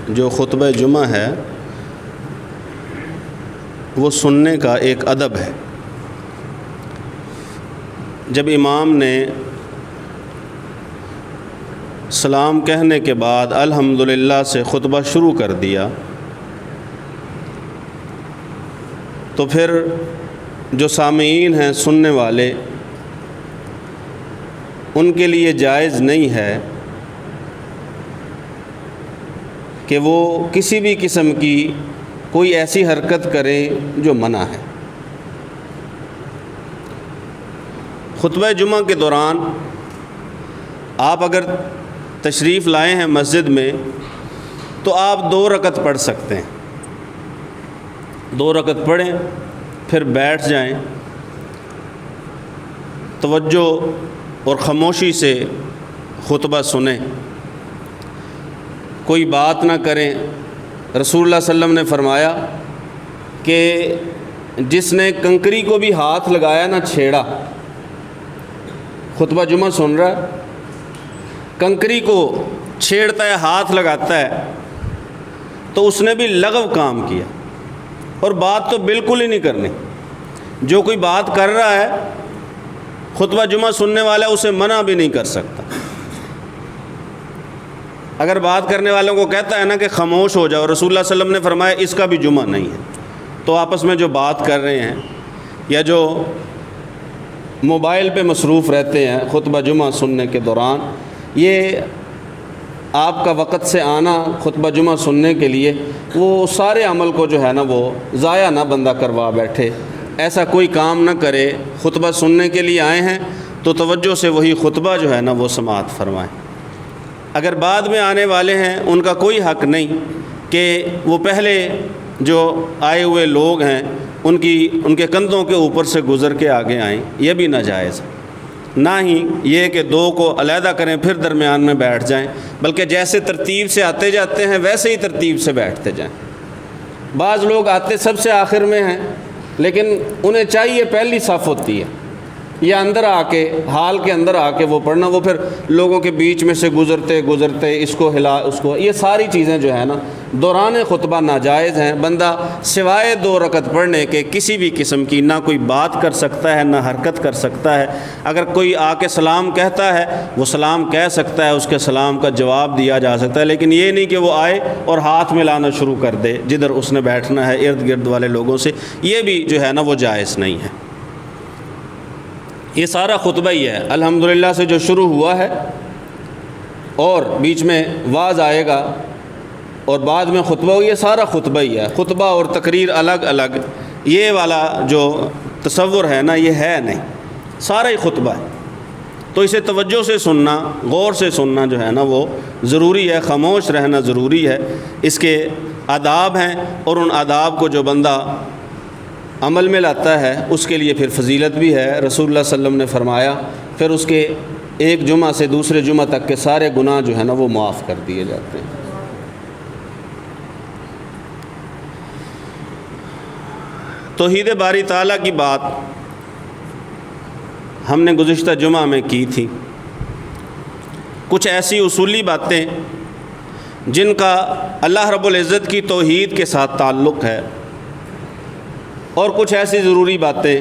جو خطبہ جمعہ ہے وہ سننے کا ایک ادب ہے۔ جب امام نے سلام کہنے کے بعد الحمدللہ سے خطبہ شروع کر دیا تو پھر جو سامعین ہیں، سننے والے، ان کے لیے جائز نہیں ہے کہ وہ کسی بھی قسم کی کوئی ایسی حرکت کریں جو منع ہے۔ خطبہ جمعہ کے دوران آپ اگر تشریف لائے ہیں مسجد میں تو آپ 2 رکعت پڑھ سکتے ہیں، 2 رکعت پڑھیں، پھر بیٹھ جائیں، توجہ اور خاموشی سے خطبہ سنیں، کوئی بات نہ کریں۔ رسول اللہ صلی اللہ علیہ وسلم نے فرمایا کہ جس نے کنکری کو بھی ہاتھ لگایا نہ چھیڑا، خطبہ جمعہ سن رہا ہے، کنکری کو چھیڑتا ہے، ہاتھ لگاتا ہے، تو اس نے بھی لغو کام کیا، اور بات تو بالکل ہی نہیں کرنی۔ جو کوئی بات کر رہا ہے، خطبہ جمعہ سننے والا اسے منع بھی نہیں کر سکتا۔ اگر بات کرنے والوں کو کہتا ہے نا کہ خاموش ہو جاؤ، رسول اللہ صلی اللہ علیہ وسلم نے فرمایا اس کا بھی جمعہ نہیں ہے۔ تو آپس میں جو بات کر رہے ہیں یا جو موبائل پہ مصروف رہتے ہیں خطبہ جمعہ سننے کے دوران، یہ آپ کا وقت سے آنا خطبہ جمعہ سننے کے لیے وہ سارے عمل کو جو ہے نا وہ ضائع نہ بندہ کروا بیٹھے، ایسا کوئی کام نہ کرے۔ خطبہ سننے کے لیے آئے ہیں تو توجہ سے وہی خطبہ جو ہے نا وہ سماعت فرمائیں۔ اگر بعد میں آنے والے ہیں ان کا کوئی حق نہیں کہ وہ پہلے جو آئے ہوئے لوگ ہیں ان کے کندھوں کے اوپر سے گزر کے آگے آئیں، یہ بھی ناجائز ہے۔ نہ ہی یہ کہ 2 کو علیحدہ کریں پھر درمیان میں بیٹھ جائیں، بلکہ جیسے ترتیب سے آتے جاتے ہیں ویسے ہی ترتیب سے بیٹھتے جائیں۔ بعض لوگ آتے سب سے آخر میں ہیں، لیکن انہیں چاہیے پہلی صف ہوتی ہے، یا اندر آ کے ہال کے اندر آ کے وہ پڑھنا، وہ پھر لوگوں کے بیچ میں سے گزرتے اس کو ہلا اس کو، یہ ساری چیزیں جو ہے نا دوران خطبہ ناجائز ہیں۔ بندہ سوائے 2 رکعت پڑھنے کے کسی بھی قسم کی نہ کوئی بات کر سکتا ہے نہ حرکت کر سکتا ہے۔ اگر کوئی آ کے سلام کہتا ہے وہ سلام کہہ سکتا ہے، اس کے سلام کا جواب دیا جا سکتا ہے، لیکن یہ نہیں کہ وہ آئے اور ہاتھ ملانا شروع کر دے جدھر اس نے بیٹھنا ہے ارد گرد والے لوگوں سے، یہ بھی جو ہے نا وہ جائز نہیں ہے۔ یہ سارا خطبہ ہی ہے، الحمدللہ سے جو شروع ہوا ہے، اور بیچ میں واعظ آئے گا اور بعد میں خطبہ ہو، یہ سارا خطبہ ہی ہے۔ خطبہ اور تقریر الگ الگ یہ والا جو تصور ہے نا یہ ہے نہیں، سارا ہی خطبہ ہے۔ تو اسے توجہ سے سننا، غور سے سننا جو ہے نا وہ ضروری ہے، خاموش رہنا ضروری ہے۔ اس کے آداب ہیں، اور ان آداب کو جو بندہ عمل میں لاتا ہے اس کے لیے پھر فضیلت بھی ہے۔ رسول اللہ صلی اللہ علیہ وسلم نے فرمایا پھر اس کے ایک جمعہ سے دوسرے جمعہ تک کے سارے گناہ جو ہے نا وہ معاف کر دیے جاتے ہیں۔ توحید باری تعالیٰ کی بات ہم نے گزشتہ جمعہ میں کی تھی۔ کچھ ایسی اصولی باتیں جن کا اللہ رب العزت کی توحید کے ساتھ تعلق ہے، اور کچھ ایسی ضروری باتیں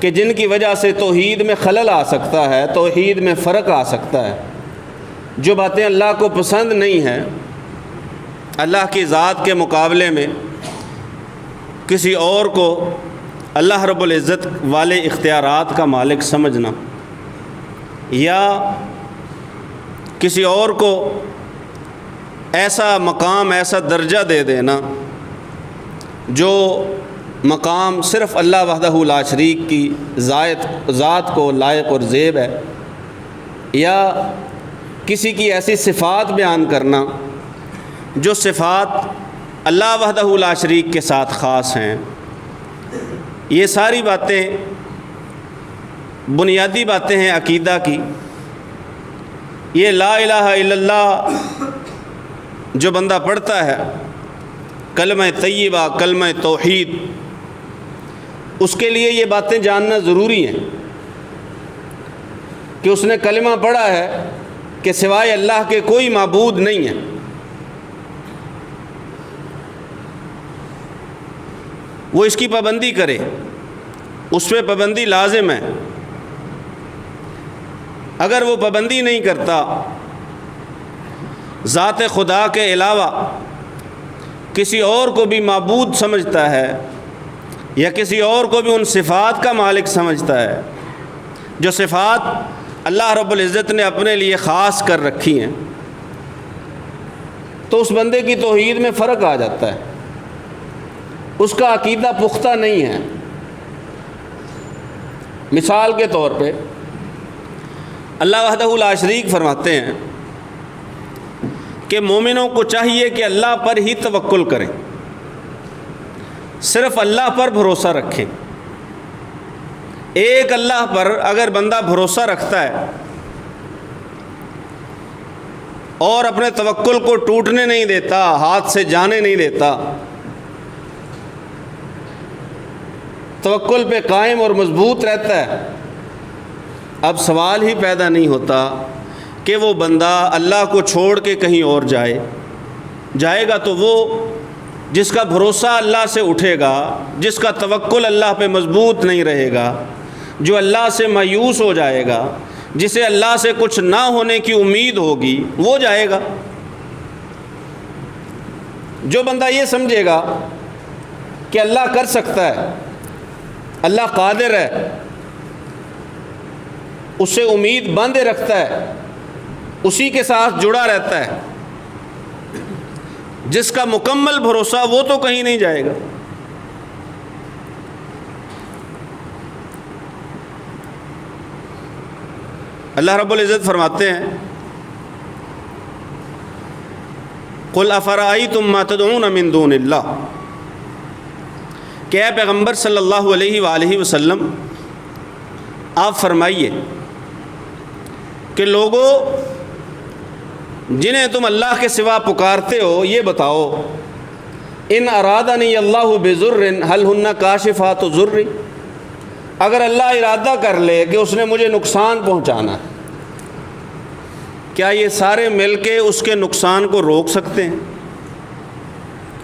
کہ جن کی وجہ سے توحید میں خلل آ سکتا ہے، توحید میں فرق آ سکتا ہے۔ جو باتیں اللہ کو پسند نہیں ہیں، اللہ کی ذات کے مقابلے میں کسی اور کو اللہ رب العزت والے اختیارات کا مالک سمجھنا، یا کسی اور کو ایسا مقام، ایسا درجہ دے دینا جو مقام صرف اللہ وحدہ لا شریک کی ذات کو لائق اور زیب ہے، یا کسی کی ایسی صفات بیان کرنا جو صفات اللہ وحدہ لا شریک کے ساتھ خاص ہیں۔ یہ ساری باتیں بنیادی باتیں ہیں عقیدہ کی۔ یہ لا الہ الا اللہ جو بندہ پڑھتا ہے، کلمہ طیبہ، کلمہ توحید، اس کے لیے یہ باتیں جاننا ضروری ہیں کہ اس نے کلمہ پڑھا ہے کہ سوائے اللہ کے کوئی معبود نہیں ہے، وہ اس کی پابندی کرے، اس پہ پابندی لازم ہے۔ اگر وہ پابندی نہیں کرتا، ذات خدا کے علاوہ کسی اور کو بھی معبود سمجھتا ہے یا کسی اور کو بھی ان صفات کا مالک سمجھتا ہے جو صفات اللہ رب العزت نے اپنے لیے خاص کر رکھی ہیں، تو اس بندے کی توحید میں فرق آ جاتا ہے، اس کا عقیدہ پختہ نہیں ہے۔ مثال کے طور پہ اللہ وحدہ لا شریک فرماتے ہیں کہ مومنوں کو چاہیے کہ اللہ پر ہی توکل کریں، صرف اللہ پر بھروسہ رکھیں۔ ایک اللہ پر اگر بندہ بھروسہ رکھتا ہے اور اپنے توکل کو ٹوٹنے نہیں دیتا، ہاتھ سے جانے نہیں دیتا، توکل پہ قائم اور مضبوط رہتا ہے، اب سوال ہی پیدا نہیں ہوتا کہ وہ بندہ اللہ کو چھوڑ کے کہیں اور جائے گا تو وہ جس کا بھروسہ اللہ سے اٹھے گا، جس کا توکل اللہ پہ مضبوط نہیں رہے گا، جو اللہ سے مایوس ہو جائے گا، جسے اللہ سے کچھ نہ ہونے کی امید ہوگی، وہ جائے گا۔ جو بندہ یہ سمجھے گا کہ اللہ کر سکتا ہے، اللہ قادر ہے، اس سے امید باندھے رکھتا ہے، اسی کے ساتھ جڑا رہتا ہے، جس کا مکمل بھروسہ، وہ تو کہیں نہیں جائے گا۔ اللہ رب العزت فرماتے ہیں قُلْ أَفَرَأَيْتُم مَّا تَدْعُونَ مِن دُونِ اللَّهِ، کہ اے پیغمبر صلی اللہ علیہ وآلہ وسلم آپ فرمائیے کہ لوگو جنہیں تم اللہ کے سوا پکارتے ہو، یہ بتاؤ ان ارادنی اللہ بضر هل ہن کاشفات ضر، اگر اللہ ارادہ کر لے کہ اس نے مجھے نقصان پہنچانا ہے، کیا یہ سارے مل کے اس کے نقصان کو روک سکتے ہیں؟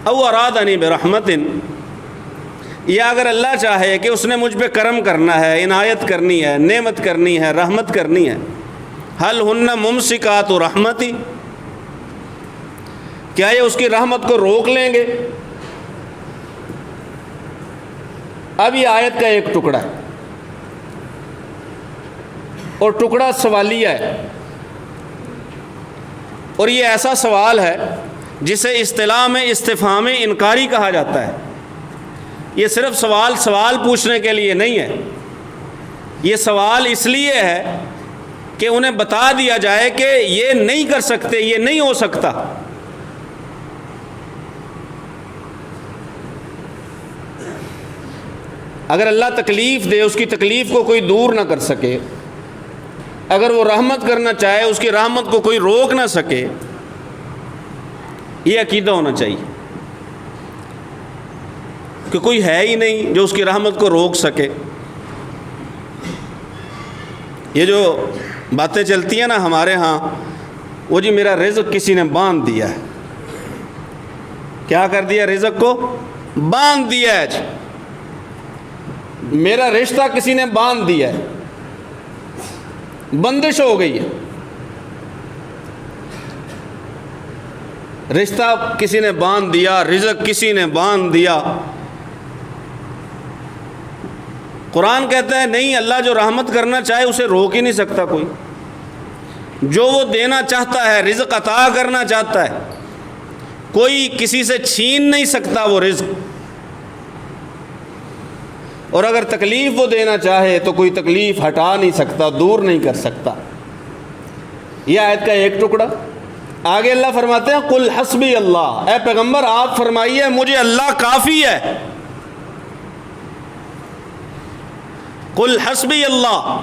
او ارادنی برحمت، یا اگر اللہ چاہے کہ اس نے مجھ پہ کرم کرنا ہے، عنایت کرنی ہے، نعمت کرنی ہے، رحمت کرنی ہے، هل ہن ممسکات رحمتی، کیا یہ اس کی رحمت کو روک لیں گے؟ اب یہ آیت کا ایک ٹکڑا ہے اور ٹکڑا سوالیہ ہے، اور یہ ایسا سوال ہے جسے اصطلاح میں استفہام انکاری کہا جاتا ہے۔ یہ صرف سوال پوچھنے کے لیے نہیں ہے، یہ سوال اس لیے ہے کہ انہیں بتا دیا جائے کہ یہ نہیں کر سکتے، یہ نہیں ہو سکتا۔ اگر اللہ تکلیف دے، اس کی تکلیف کو کوئی دور نہ کر سکے، اگر وہ رحمت کرنا چاہے، اس کی رحمت کو کوئی روک نہ سکے، یہ عقیدہ ہونا چاہیے کہ کوئی ہے ہی نہیں جو اس کی رحمت کو روک سکے۔ یہ جو باتیں چلتی ہیں نا ہمارے ہاں، وہ جی میرا رزق کسی نے باندھ دیا ہے، کیا کر دیا؟ رزق کو باندھ دیا ہے جی، میرا رشتہ کسی نے باندھ دیا ہے، بندش ہو گئی ہے، رشتہ کسی نے باندھ دیا، رزق کسی نے باندھ دیا۔ قرآن کہتا ہے نہیں، اللہ جو رحمت کرنا چاہے اسے روک ہی نہیں سکتا کوئی، جو وہ دینا چاہتا ہے، رزق عطا کرنا چاہتا ہے، کوئی کسی سے چھین نہیں سکتا وہ رزق، اور اگر تکلیف وہ دینا چاہے تو کوئی تکلیف ہٹا نہیں سکتا، دور نہیں کر سکتا۔ یہ آیت کا ایک ٹکڑا۔ آگے اللہ فرماتے ہیں قل حسبی اللہ، اے پیغمبر آپ فرمائیے مجھے اللہ کافی ہے۔ قل حسبی اللہ،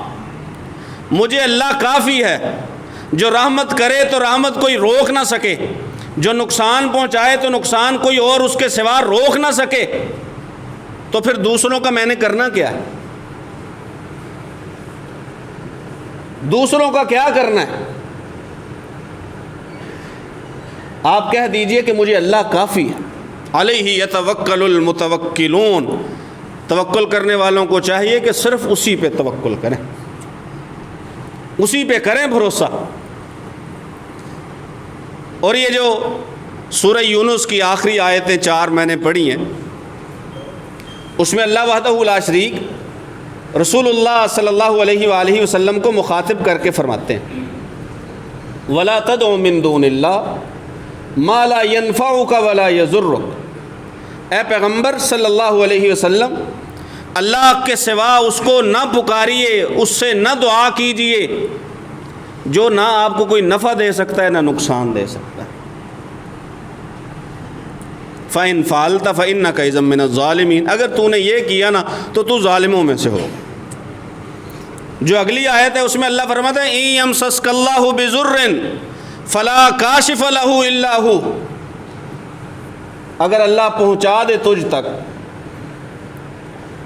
مجھے اللہ کافی ہے، جو رحمت کرے تو رحمت کوئی روک نہ سکے، جو نقصان پہنچائے تو نقصان کوئی اور اس کے سوا روک نہ سکے، تو پھر دوسروں کا میں نے کرنا کیا ہے؟ دوسروں کا کیا کرنا ہے؟ آپ کہہ دیجئے کہ مجھے اللہ کافی ہے، علیہ یتوکل المتوکلون، توکل کرنے والوں کو چاہیے کہ صرف اسی پہ توکل کریں، اسی پہ کریں بھروسہ۔ اور یہ جو سورہ یونس کی آخری آیتیں 4 میں نے پڑھی ہیں، اس میں اللہ وحدہ لا شریک رسول اللہ صلی اللہ علیہ وآلہ وسلم کو مخاطب کر کے فرماتے ہیں وَلَا تَدْعُ مِن دُونِ اللَّهِ مَا لَا يَنفَعُكَ وَلَا يَضُرُّكَ، اے پیغمبر صلی اللہ علیہ وسلم اللہ کے سوا اس کو نہ پکاریے، اس سے نہ دعا کیجیے جو نہ آپ کو کوئی نفع دے سکتا ہے نہ نقصان دے سکتا ہے۔ فَإِن فَعَلْتَ فَإِنَّكَ إِذًا مِّنَ الظَّالِمِينَ، اگر تو نے یہ کیا نا تو تو ظالموں میں سے ہو۔ جو اگلی آیت ہے اس میں اللہ فرماتا ہے إِن يَمْسَسْكَ اللَّهُ بِضُرٍّ فَلَا كَاشِفَ لَهُ إِلَّا هُوَ، اگر اللہ پہنچا دے تجھ تک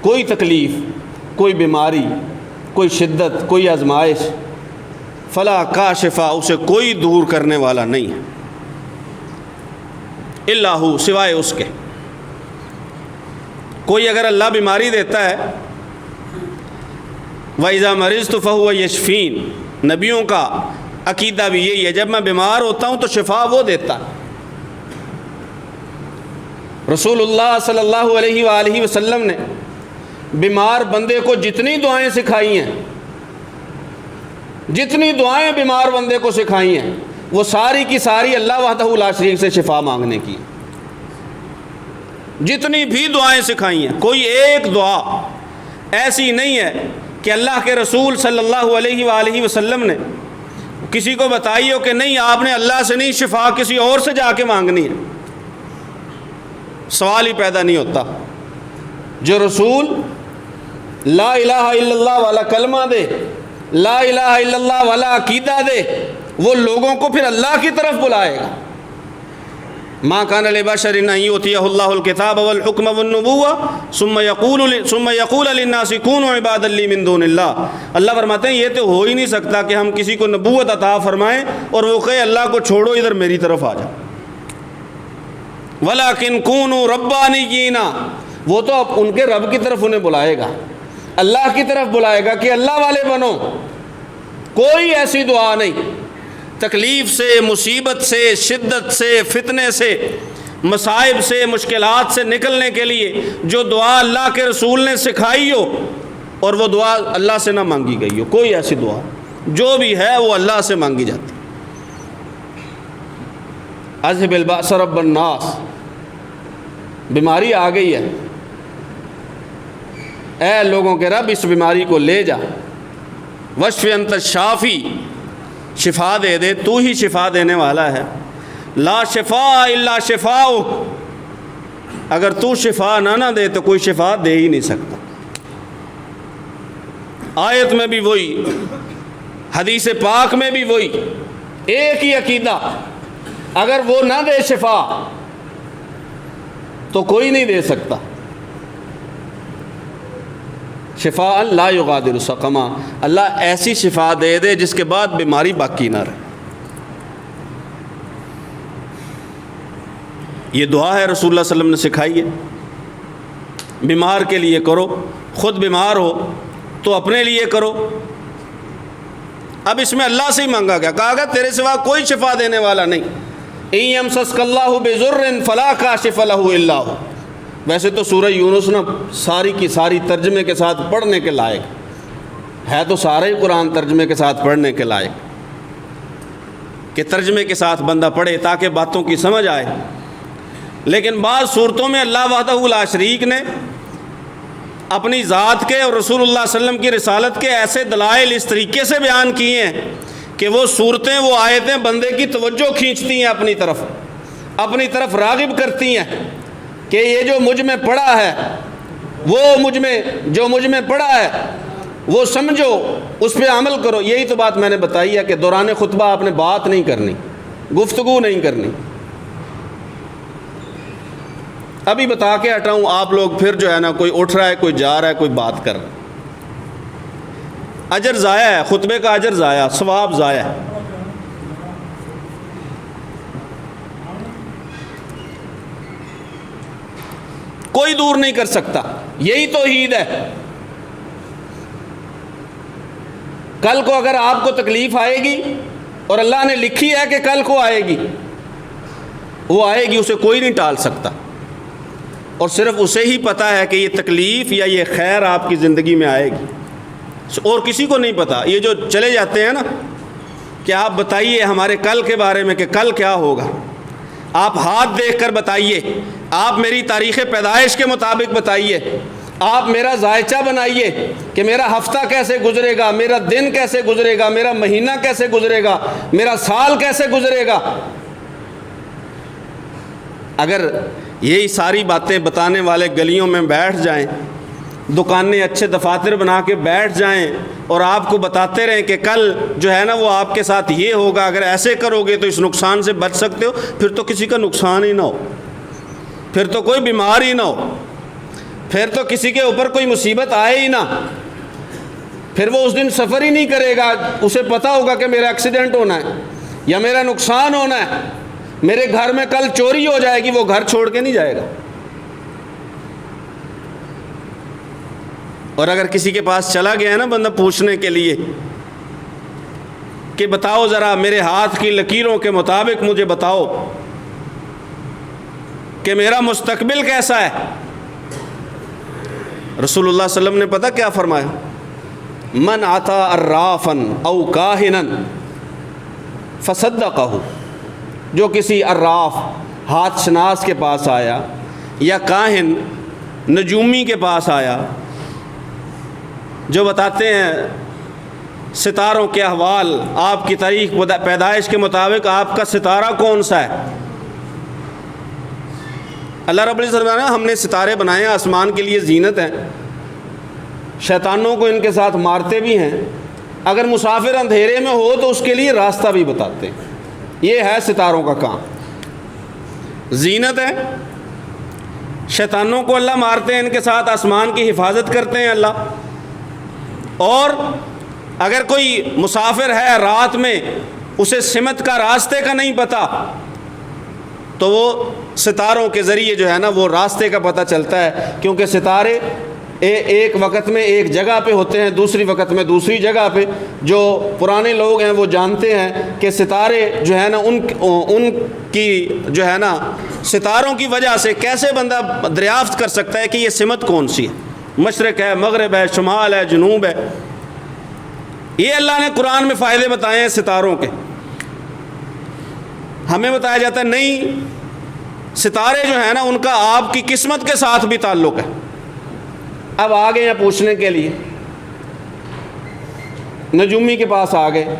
کوئی تکلیف، کوئی بیماری، کوئی شدت، کوئی آزمائش، فلا کاشفہ، اسے کوئی دور کرنے والا نہیں ہے، الا ہو، سوائے اس کے۔ کوئی اگر اللہ بیماری دیتا ہے، وَإِذَا مَرِضْتُ فَهُوَ يَشْفِينِ، نبیوں کا عقیدہ بھی یہی ہے، جب میں بیمار ہوتا ہوں تو شفا وہ دیتا ہے۔ رسول اللہ صلی اللہ علیہ وآلہ وسلم نے بیمار بندے کو جتنی دعائیں سکھائی ہیں، جتنی دعائیں بیمار بندے کو سکھائی ہیں، وہ ساری کی ساری اللہ وحدہ لا شریک سے شفا مانگنے کی۔ جتنی بھی دعائیں سکھائی ہیں، کوئی ایک دعا ایسی نہیں ہے کہ اللہ کے رسول صلی اللہ علیہ وآلہ وسلم نے کسی کو بتائی ہو کہ نہیں آپ نے اللہ سے نہیں، شفا کسی اور سے جا کے مانگنی ہے۔ سوال ہی پیدا نہیں ہوتا۔ جو رسول لا الہ الا اللہ والا کلمہ دے، لا الہ الا اللہ والا عقیدہ دے، وہ لوگوں کو پھر اللہ کی طرف بلائے گا۔ ما کان لبشر ان یؤتیہ اللہ الکتاب والحکم والنبوۃ ثم یقول للناس کونوا عبادا لی من دون اللہ، اللہ فرماتے ہیں یہ تو ہو ہی نہیں سکتا کہ ہم کسی کو نبوت عطا فرمائیں اور وہ کہے اللہ کو چھوڑو ادھر میری طرف آ جاؤ۔ ولیکن کونوا ربانیین، وہ تو اب ان کے رب کی طرف انہیں بلائے گا، اللہ کی طرف بلائے گا کہ اللہ والے بنو۔ کوئی ایسی دعا نہیں، تکلیف سے، مصیبت سے، شدت سے، فتنے سے، مصائب سے، مشکلات سے نکلنے کے لیے جو دعا اللہ کے رسول نے سکھائی ہو اور وہ دعا اللہ سے نہ مانگی گئی ہو، کوئی ایسی دعا جو بھی ہے وہ اللہ سے مانگی جاتی۔ اذھب البأس رب الناس، بیماری آ گئی ہے، اے لوگوں کے رب اس بیماری کو لے جا۔ وشف انت الشافی، شفا دے دے، تو ہی شفا دینے والا ہے۔ لا شفاء الا شفاؤک، اگر تو شفا نہ دے تو کوئی شفا دے ہی نہیں سکتا۔ آیت میں بھی وہی، حدیث پاک میں بھی وہی، ایک ہی عقیدہ، اگر وہ نہ دے شفا تو کوئی نہیں دے سکتا۔ شفاء لا یغادر سقما، اللہ ایسی شفا دے دے جس کے بعد بیماری باقی نہ رہے۔ یہ دعا ہے رسول اللہ صلی اللہ علیہ وسلم نے سکھائی ہے۔ بیمار کے لیے کرو، خود بیمار ہو تو اپنے لیے کرو۔ اب اس میں اللہ سے ہی مانگا گیا، کہا گیا تیرے سوا کوئی شفا دینے والا نہیں۔ ان یمسسک اللہ بضر فلا کاشف لہ الا ہو۔ ویسے تو سورہ یونس نا ساری کی ساری ترجمے کے ساتھ پڑھنے کے لائق ہے، تو سارا ہی قرآن ترجمے کے ساتھ پڑھنے کے لائق کہ ترجمے کے ساتھ بندہ پڑھے تاکہ باتوں کی سمجھ آئے۔ لیکن بعض صورتوں میں اللہ وحدہ لا شریک نے اپنی ذات کے اور رسول اللہ صلی اللہ علیہ وسلم کی رسالت کے ایسے دلائل اس طریقے سے بیان کیے ہیں کہ وہ صورتیں، وہ آیتیں بندے کی توجہ کھینچتی ہیں، اپنی طرف راغب کرتی ہیں کہ یہ جو مجھ میں پڑا ہے، جو مجھ میں پڑا ہے وہ سمجھو، اس پہ عمل کرو۔ یہی تو بات میں نے بتائی ہے کہ دوران خطبہ آپ نے بات نہیں کرنی، گفتگو نہیں کرنی۔ ابھی بتا کے ہٹاؤں، آپ لوگ پھر جو ہے نا کوئی اٹھ رہا ہے، کوئی جا رہا ہے، کوئی بات کر رہا ہے، اجر ضائع ہے، خطبے کا اجر ضائع، ثواب ضائع ہے۔ کوئی دور نہیں کر سکتا. یہی توحید ہے. کل کو اگر آپ کو تکلیف آئے گی اور اللہ نے لکھی ہے کہ کل کو آئے گی، وہ آئے گی، اسے کوئی نہیں ٹال سکتا. اور صرف اسے ہی پتہ ہے کہ یہ تکلیف یا یہ خیر آپ کی زندگی میں آئے گی، اور کسی کو نہیں پتہ. یہ جو چلے جاتے ہیں نا کہ آپ بتائیے ہمارے کل کے بارے میں کہ کل کیا ہوگا، آپ ہاتھ دیکھ کر بتائیے، آپ میری تاریخ پیدائش کے مطابق بتائیے، آپ میرا ذائچہ بنائیے کہ میرا ہفتہ کیسے گزرے گا، میرا دن کیسے گزرے گا، میرا مہینہ کیسے گزرے گا، میرا سال کیسے گزرے گا. اگر یہی ساری باتیں بتانے والے گلیوں میں بیٹھ جائیں، دکانیں اچھے دفاتر بنا کے بیٹھ جائیں اور آپ کو بتاتے رہیں کہ کل جو ہے نا وہ آپ کے ساتھ یہ ہوگا، اگر ایسے کرو گے تو اس نقصان سے بچ سکتے ہو، پھر تو کسی کا نقصان ہی نہ ہو، پھر تو کوئی بیمار ہی نہ ہو، پھر تو کسی کے اوپر کوئی مصیبت آئے ہی نہ، پھر وہ اس دن سفر ہی نہیں کرے گا. اسے پتہ ہوگا کہ میرا ایکسیڈنٹ ہونا ہے یا میرا نقصان ہونا ہے، میرے گھر میں کل چوری ہو جائے گی، وہ گھر چھوڑ کے نہیں جائے گا. اور اگر کسی کے پاس چلا گیا ہے نا بندہ پوچھنے کے لیے کہ بتاؤ ذرا میرے ہاتھ کی لکیروں کے مطابق مجھے بتاؤ کہ میرا مستقبل کیسا ہے، رسول اللہ صلی اللہ علیہ وسلم نے پتہ کیا فرمایا؟ من عطا عرافا او کاہنا فصدقہ، جو کسی عراف ہاتھ شناس کے پاس آیا یا کاہن نجومی کے پاس آیا جو بتاتے ہیں ستاروں کے احوال، آپ کی تاریخ پیدائش کے مطابق آپ کا ستارہ کون سا ہے. اللہ رب العزت نے ہم نے ستارے بنائے ہیں، آسمان کے لیے زینت ہیں، شیطانوں کو ان کے ساتھ مارتے بھی ہیں، اگر مسافر اندھیرے میں ہو تو اس کے لیے راستہ بھی بتاتے ہیں. یہ ہے ستاروں کا کام، زینت ہے. شیطانوں کو اللہ مارتے ہیں، ان کے ساتھ آسمان کی حفاظت کرتے ہیں اللہ. اور اگر کوئی مسافر ہے رات میں، اسے سمت کا راستے کا نہیں پتہ، تو وہ ستاروں کے ذریعے جو ہے نا وہ راستے کا پتہ چلتا ہے، کیونکہ ستارے ایک وقت میں ایک جگہ پہ ہوتے ہیں، دوسری وقت میں دوسری جگہ پہ. جو پرانے لوگ ہیں وہ جانتے ہیں کہ ستارے جو ہے نا ان کی جو ہے نا ستاروں کی وجہ سے کیسے بندہ دریافت کر سکتا ہے کہ یہ سمت کون سی ہے، مشرق ہے، مغرب ہے، شمال ہے، جنوب ہے. یہ اللہ نے قرآن میں فائدے بتائے ہیں ستاروں کے. ہمیں بتایا جاتا ہے نہیں، ستارے جو ہیں نا ان کا آپ کی قسمت کے ساتھ بھی تعلق ہے. اب آ گئے ہیں پوچھنے کے لیے، نجومی کے پاس آ گئے،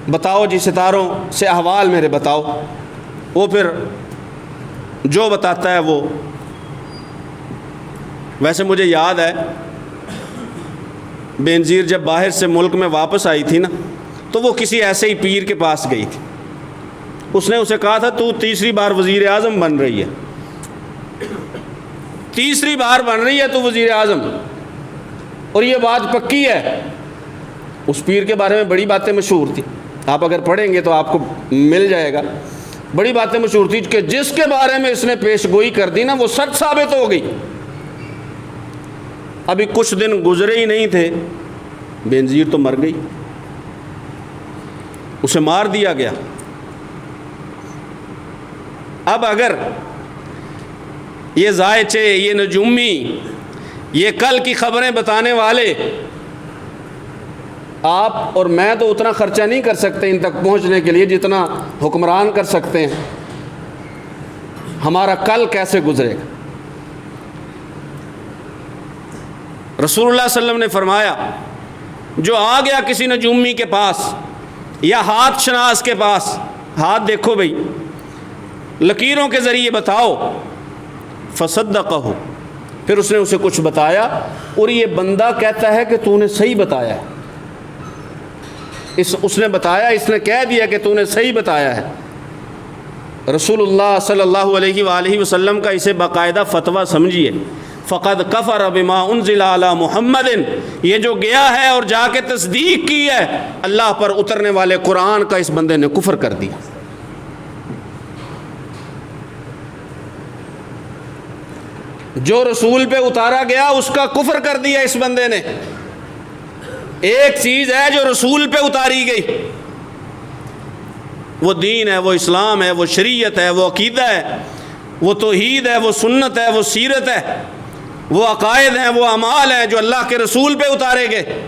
بتاؤ جی ستاروں سے احوال میرے بتاؤ. وہ پھر جو بتاتا ہے وہ، ویسے مجھے یاد ہے بینظیر جب باہر سے ملک میں واپس آئی تھی نا تو وہ کسی ایسے ہی پیر کے پاس گئی تھی. اس نے اسے کہا تھا تو تیسری بار وزیر اعظم بن رہی ہے، تیسری بار بن رہی ہے تو وزیر اعظم، اور یہ بات پکی ہے. اس پیر کے بارے میں بڑی باتیں مشہور تھی، آپ اگر پڑھیں گے تو آپ کو مل جائے گا. بڑی باتیں مشہور تھی کہ جس کے بارے میں اس نے پیش گوئی کر دی نا وہ سچ ثابت ہو گئی. ابھی کچھ دن گزرے ہی نہیں تھے بینظیر تو مر گئی، اسے مار دیا گیا. اب اگر یہ ذائچے، یہ نجومی، یہ کل کی خبریں بتانے والے، آپ اور میں تو اتنا خرچہ نہیں کر سکتے ان تک پہنچنے کے لیے جتنا حکمران کر سکتے ہیں. ہمارا کل کیسے گزرے گا؟ رسول اللہ صلی اللہ علیہ وسلم نے فرمایا جو آ گیا کسی نجومی کے پاس یا ہاتھ شناس کے پاس، ہاتھ دیکھو بھئی، لکیروں کے ذریعے بتاؤ، فصدقہ، پھر اس نے اسے کچھ بتایا اور یہ بندہ کہتا ہے کہ تو نے صحیح بتایا ہے، اس نے بتایا، اس نے کہہ دیا کہ تو نے صحیح بتایا ہے. رسول اللہ صلی اللہ علیہ وآلہ وسلم کا اسے باقاعدہ فتویٰ سمجھیے. فقد کفر بما انزل علی محمد، یہ جو گیا ہے اور جا کے تصدیق کی ہے اللہ پر اترنے والے قرآن کا، اس بندے نے کفر کر دیا. جو رسول پہ اتارا گیا اس کا کفر کر دیا اس بندے نے۔ ایک چیز ہے جو رسول پہ اتاری گئی، وہ دین ہے، وہ اسلام ہے، وہ شریعت ہے، وہ عقیدہ ہے، وہ توحید ہے، وہ سنت ہے، وہ سیرت ہے، وہ عقائد ہیں، وہ اعمال ہیں جو اللہ کے رسول پہ اتارے گئے۔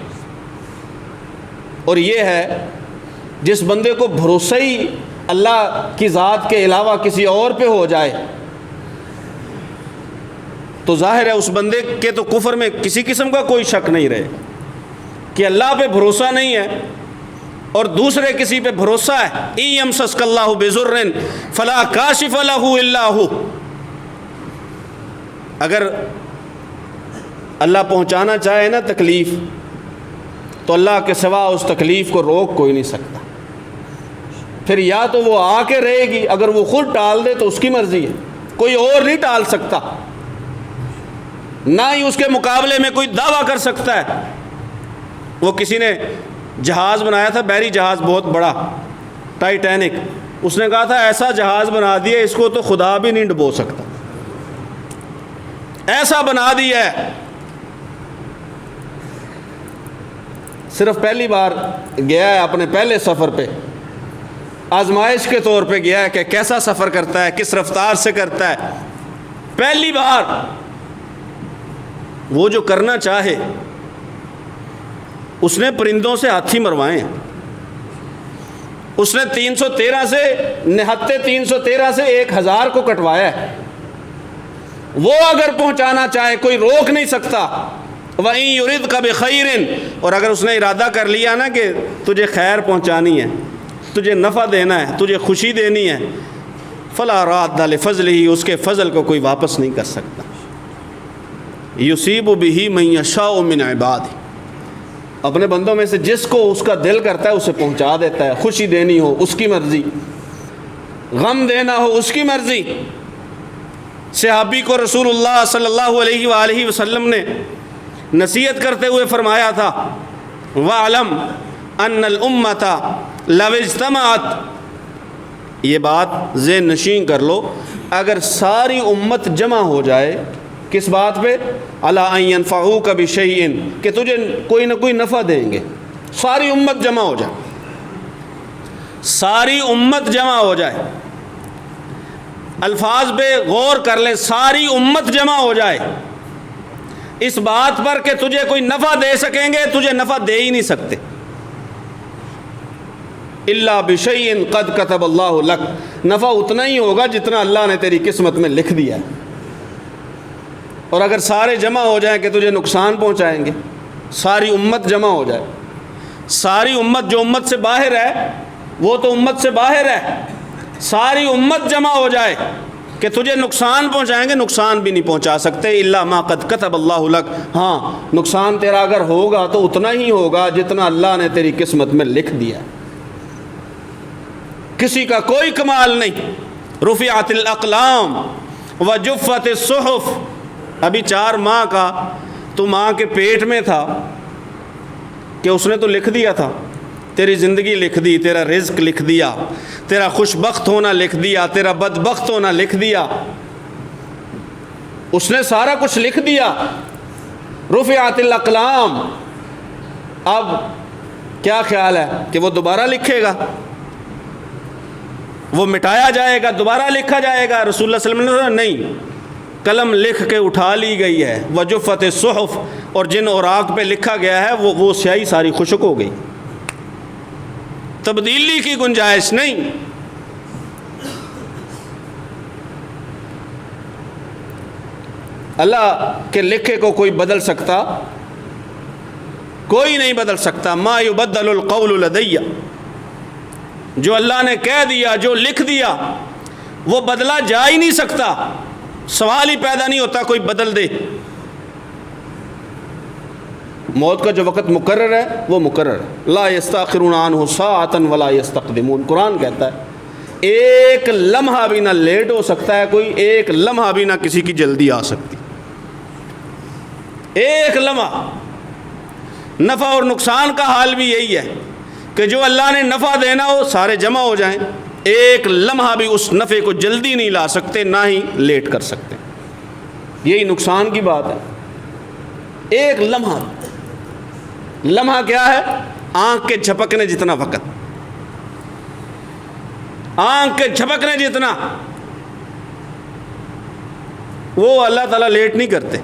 اور یہ ہے جس بندے کو بھروسہ ہی اللہ کی ذات کے علاوہ کسی اور پہ ہو جائے تو ظاہر ہے اس بندے کے تو کفر میں کسی قسم کا کوئی شک نہیں رہے کہ اللہ پہ بھروسہ نہیں ہے اور دوسرے کسی پہ بھروسہ ہے۔ اِن یمسسک اللہ بضر فلا کاشف لہ الا ہو، اگر اللہ پہنچانا چاہے نا تکلیف تو اللہ کے سوا اس تکلیف کو روک کوئی نہیں سکتا۔ پھر یا تو وہ آ کے رہے گی، اگر وہ خود ٹال دے تو اس کی مرضی ہے، کوئی اور نہیں ٹال سکتا، نہ ہی اس کے مقابلے میں کوئی دعویٰ کر سکتا ہے۔ وہ کسی نے جہاز بنایا تھا، بحری جہاز بہت بڑا، ٹائٹینک، اس نے کہا تھا ایسا جہاز بنا دیا اس کو تو خدا بھی نہیں ڈبو سکتا، ایسا بنا دیا ہے۔ صرف پہلی بار گیا ہے اپنے پہلے سفر پہ، آزمائش کے طور پہ گیا ہے کہ کیسا سفر کرتا ہے، کس رفتار سے کرتا ہے۔ پہلی بار وہ جو کرنا چاہے، اس نے پرندوں سے ہاتھی مروائے ہیں، اس نے 313 سے نہتے 313 سے 1000 کو کٹوایا ہے۔ وہ اگر پہنچانا چاہے کوئی روک نہیں سکتا۔ وَإِن يُرِدْكَ بِخَيْرٍ، اور اگر اس نے ارادہ کر لیا نا کہ تجھے خیر پہنچانی ہے، تجھے نفع دینا ہے، تجھے خوشی دینی ہے، فَلَا رَادَّ لِفَضْلِهِ، اس کے فضل کو کوئی واپس نہیں کر سکتا۔ يُصِيبُ بِهِ مَن يَشَاءُ مِنْ عِبَادِهِ، اپنے بندوں میں سے جس کو اس کا دل کرتا ہے اسے پہنچا دیتا ہے۔ خوشی دینی ہو اس کی مرضی، غم دینا ہو اس کی مرضی۔ صحابی کو رسول اللہ صلی اللہ علیہ وآلہ وسلم نے نصیحت کرتے ہوئے فرمایا تھا وَعْلَمْ أَنَّ الْأُمَّةَ لَوْ اجْتَمَعَتْ، یہ بات ذہن نشین کر لو، اگر ساری امت جمع ہو جائے کس بات پہ؟ عَلَىٰ أَن يَنْفَعُوكَ بِشَيْءٍ، کہ تجھے کوئی نہ کوئی نفع دیں گے، ساری امت جمع ہو جائے، ساری امت جمع ہو جائے، الفاظ پہ غور کر لیں، ساری امت جمع ہو جائے اس بات پر کہ تجھے کوئی نفع دے سکیں گے، تجھے نفع دے ہی نہیں سکتے۔ الا بشیء قد کتب اللہ لک، نفع اتنا ہی ہوگا جتنا اللہ نے تیری قسمت میں لکھ دیا ہے۔ اور اگر سارے جمع ہو جائیں کہ تجھے نقصان پہنچائیں گے، ساری امت جمع ہو جائے، ساری امت جو امت سے باہر ہے وہ تو امت سے باہر ہے، ساری امت جمع ہو جائے کہ تجھے نقصان پہنچائیں گے، نقصان بھی نہیں پہنچا سکتے۔ الا ما قد کتب اللہ لک، ہاں نقصان تیرا اگر ہوگا تو اتنا ہی ہوگا جتنا اللہ نے تیری قسمت میں لکھ دیا۔ کسی کا کوئی کمال نہیں۔ رفعت الاقلام وجفت الصحف، ابھی 4 ماہ کا تو ماں کے پیٹ میں تھا کہ اس نے تو لکھ دیا تھا، تیری زندگی لکھ دی، تیرا رزق لکھ دیا، تیرا خوش بخت ہونا لکھ دیا، تیرا بدبخت ہونا لکھ دیا، اس نے سارا کچھ لکھ دیا۔ رفعت الاقلام، اب کیا خیال ہے کہ وہ دوبارہ لکھے گا؟ وہ مٹایا جائے گا، دوبارہ لکھا جائے گا؟ رسول اللہ صلی اللہ علیہ وسلم نے نہیں، قلم لکھ کے اٹھا لی گئی ہے۔ وجفت الصحف، اور جن اوراق پہ لکھا گیا ہے وہ سیاہی ساری خشک ہو گئی، تبدیلی کی گنجائش نہیں۔ اللہ کے لکھے کو کوئی بدل سکتا؟ کوئی نہیں بدل سکتا۔ ما یبدل القول لدی، جو اللہ نے کہہ دیا، جو لکھ دیا، وہ بدلا جا ہی نہیں سکتا، سوال ہی پیدا نہیں ہوتا کوئی بدل دے۔ موت کا جو وقت مقرر ہے وہ مقرر ہے، لا یستاخرون عنہ ساعۃ ولا یستقدمون، قرآن کہتا ہے ایک لمحہ بھی نہ لیٹ ہو سکتا ہے کوئی، ایک لمحہ بھی نہ کسی کی جلدی آ سکتی، ایک لمحہ۔ نفع اور نقصان کا حال بھی یہی ہے کہ جو اللہ نے نفع دینا ہو سارے جمع ہو جائیں، ایک لمحہ بھی اس نفع کو جلدی نہیں لا سکتے، نہ ہی لیٹ کر سکتے۔ یہی نقصان کی بات ہے۔ ایک لمحہ کیا ہے؟ آنکھ کے جھپکنے جتنا وقت، آنکھ کے جھپکنے جتنا، وہ اللہ تعالیٰ لیٹ نہیں کرتے۔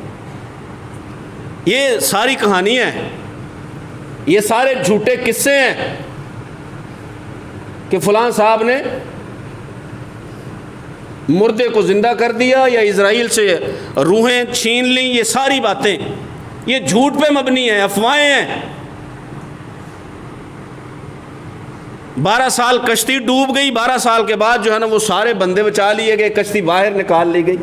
یہ ساری کہانی ہے، یہ سارے جھوٹے قصے ہیں کہ فلاں صاحب نے مردے کو زندہ کر دیا یا اسرائیل سے روحیں چھین لیں، یہ ساری باتیں یہ جھوٹ پہ مبنی ہیں، افواہیں ہیں۔ 12 سال کشتی ڈوب گئی، 12 سال کے بعد جو ہے نا وہ سارے بندے بچا لیے گئے، کشتی باہر نکال لی گئی۔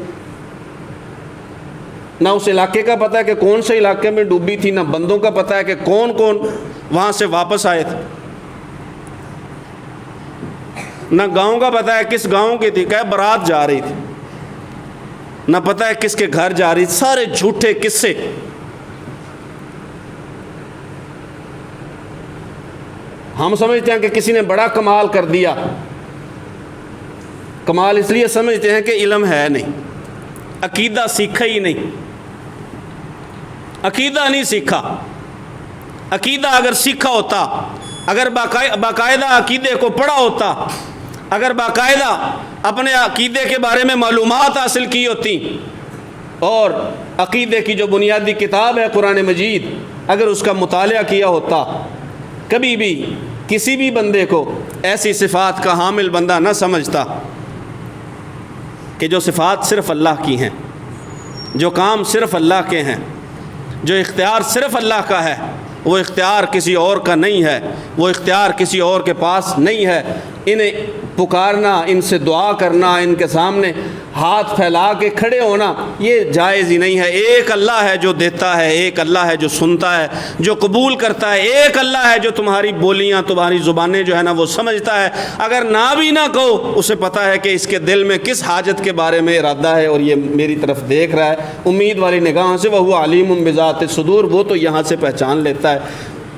نہ اس علاقے کا پتہ ہے کہ کون سے علاقے میں ڈوبی تھی، نہ بندوں کا پتہ ہے کہ کون کون وہاں سے واپس آئے تھے، نہ گاؤں کا پتہ ہے کس گاؤں کی تھی، کہ بارات جا رہی تھی، نہ پتہ ہے کس کے گھر جا رہی تھی۔ سارے جھوٹے قصے۔ ہم سمجھتے ہیں کہ کسی نے بڑا کمال کر دیا، کمال اس لیے سمجھتے ہیں کہ علم ہے نہیں، عقیدہ سیکھا ہی نہیں، عقیدہ نہیں سیکھا۔ عقیدہ اگر سیکھا ہوتا، اگر باقاعدہ عقیدے کو پڑھا ہوتا، اگر باقاعدہ اپنے عقیدے کے بارے میں معلومات حاصل کی ہوتی، اور عقیدے کی جو بنیادی کتاب ہے قرآن مجید، اگر اس کا مطالعہ کیا ہوتا، کبھی بھی کسی بھی بندے کو ایسی صفات کا حامل بندہ نہ سمجھتا کہ جو صفات صرف اللہ کی ہیں، جو کام صرف اللہ کے ہیں، جو اختیار صرف اللہ کا ہے، وہ اختیار کسی اور کا نہیں ہے، وہ اختیار کسی اور کے پاس نہیں ہے۔ انہیں پکارنا، ان سے دعا کرنا، ان کے سامنے ہاتھ پھیلا کے کھڑے ہونا، یہ جائز ہی نہیں ہے۔ ایک اللہ ہے جو دیتا ہے، ایک اللہ ہے جو سنتا ہے، جو قبول کرتا ہے، ایک اللہ ہے جو تمہاری بولیاں، تمہاری زبانیں جو ہے نا وہ سمجھتا ہے۔ اگر نہ بھی نہ کہو، اسے پتہ ہے کہ اس کے دل میں کس حاجت کے بارے میں ارادہ ہے، اور یہ میری طرف دیکھ رہا ہے امید والی نگاہوں سے۔ وَهُوَ عَلِيمٌ بِذَاتِ الصُّدُورِ، وہ تو یہاں سے پہچان لیتا ہے۔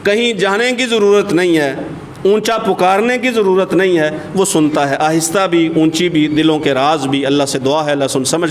کہیں جانے کی ضرورت نہیں ہے، اونچا پکارنے کی ضرورت نہیں ہے، وہ سنتا ہے، آہستہ بھی، اونچی بھی، دلوں کے راز بھی۔ اللہ سے دعا ہے اللہ سن سمجھ کر